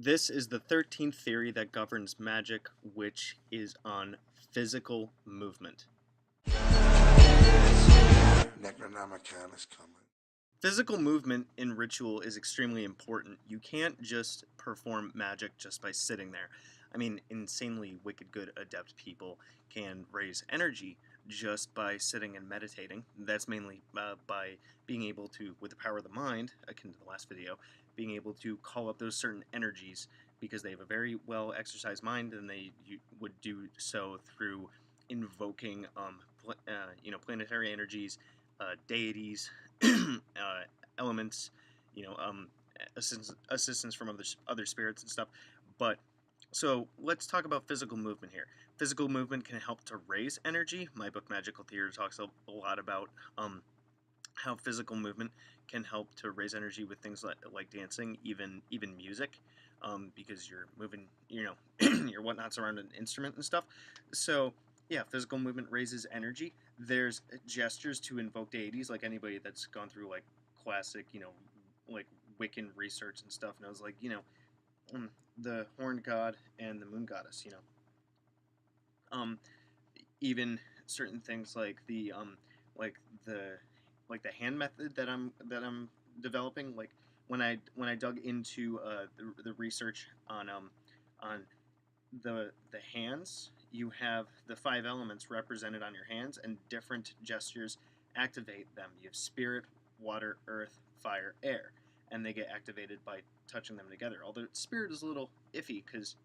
This is the 13th theory that governs magic, which is on physical movement. Necronomicon is coming. Physical movement in ritual is extremely important. You can't just perform magic just by sitting there. I mean, insanely wicked good adept people can raise energy just by sitting and meditating. That's mainly by being able to, with the power of the mind, akin to the last video, being able to call up those certain energies because they have a very well exercised mind, and they would do so through invoking, planetary energies, deities, elements, you know, assistance from other spirits and stuff. But so let's talk about physical movement here. Physical movement can help to raise energy. My book Magickology talks a lot about how physical movement can help to raise energy with things like dancing, even music, because you're moving, your whatnots around an instrument and stuff. So yeah, physical movement raises energy. There's gestures to invoke deities, like anybody that's gone through like classic, like Wiccan research and stuff knows, like, the horned god and the moon goddess, even certain things like like the the hand method that I'm developing. Like when I dug into the research on the hands, you have the five elements represented on your hands, and different gestures activate them. You have spirit, water, earth, fire, air, and they get activated by touching them together. Although spirit is a little iffy because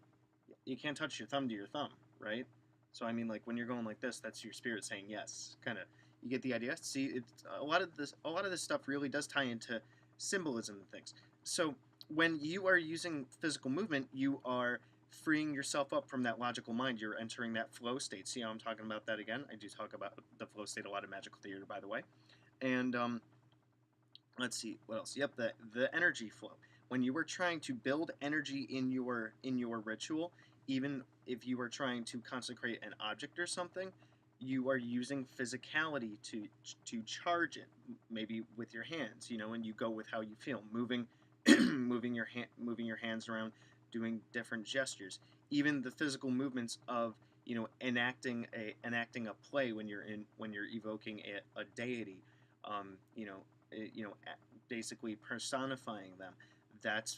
you can't touch your thumb to your thumb, right? So I mean, like when you're going like this, that's your spirit saying yes. Kind of, you get the idea. See, it's a lot of this stuff really does tie into symbolism and things. So when you are using physical movement, you are freeing yourself up from that logical mind. You're entering that flow state. See how I'm talking about that again? I do talk about the flow state a lot in magical theater, by the way. And let's see what else. Yep, the energy flow. When you are trying to build energy in your ritual, even if you are trying to consecrate an object or something, you are using physicality to charge it, maybe with your hands, and you go with how you feel, moving moving your hands around, doing different gestures, even the physical movements of enacting a play when you're evoking a deity, um, you know basically personifying them. That's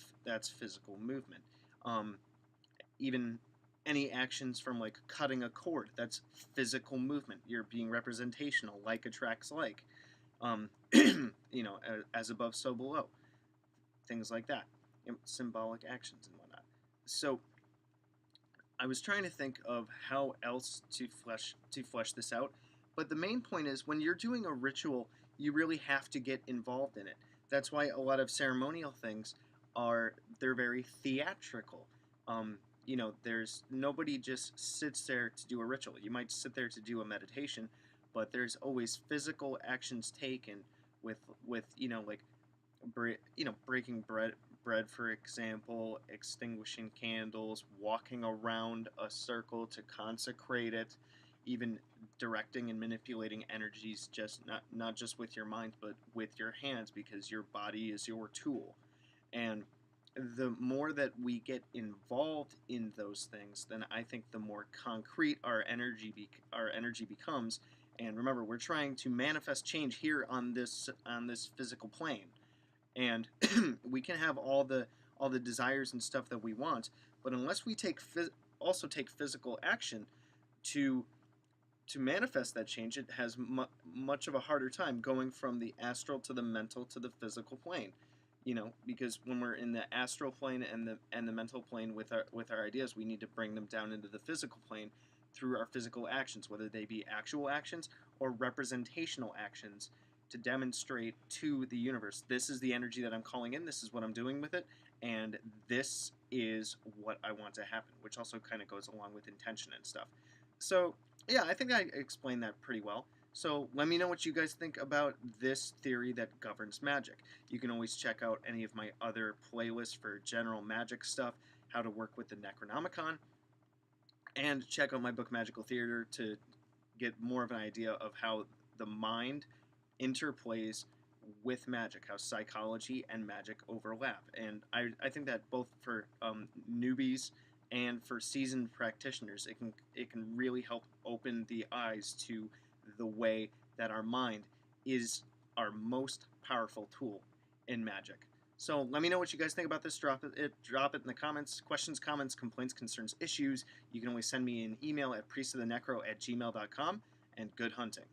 physical movement. Um, Even any actions from like cutting a cord, that's physical movement. You're being representational, like attracts like. Um, as above, so below. Things like that. Symbolic actions and whatnot. So I was trying to think of how else to flesh this out, but the main point is when you're doing a ritual, you really have to get involved in it. That's why a lot of ceremonial things they're very theatrical. There's nobody just sits there to do a ritual. You might sit there to do a meditation, but there's always physical actions taken with like breaking bread, for example, extinguishing candles, walking around a circle to consecrate it, even directing and manipulating energies, just not just with your mind but with your hands, because your body is your tool. And the more that we get involved in those things, then I think the more concrete our energy becomes. And remember, we're trying to manifest change here on this physical plane, and we can have all the desires and stuff that we want, but unless we also take physical action to manifest that change, it has much of a harder time going from the astral to the mental to the physical plane. Because when we're in the astral plane and the mental plane with our ideas, we need to bring them down into the physical plane through our physical actions, whether they be actual actions or representational actions, to demonstrate to the universe, this is the energy that I'm calling in, this is what I'm doing with it, and this is what I want to happen, which also kind of goes along with intention and stuff. So yeah, I think I explained that pretty well. So let me know what you guys think about this theory that governs magic. You can always check out any of my other playlists for general magic stuff, how to work with the Necronomicon, and check out my book Magical Theater to get more of an idea of how the mind interplays with magic, how psychology and magic overlap. And I think that both for newbies and for seasoned practitioners, it can really help open the eyes to the way that our mind is our most powerful tool in magic. So let me know what you guys think about this. Drop it in the comments. Questions, comments, complaints, concerns, issues. You can always send me an email at priesttothenecro@gmail.com. And good hunting.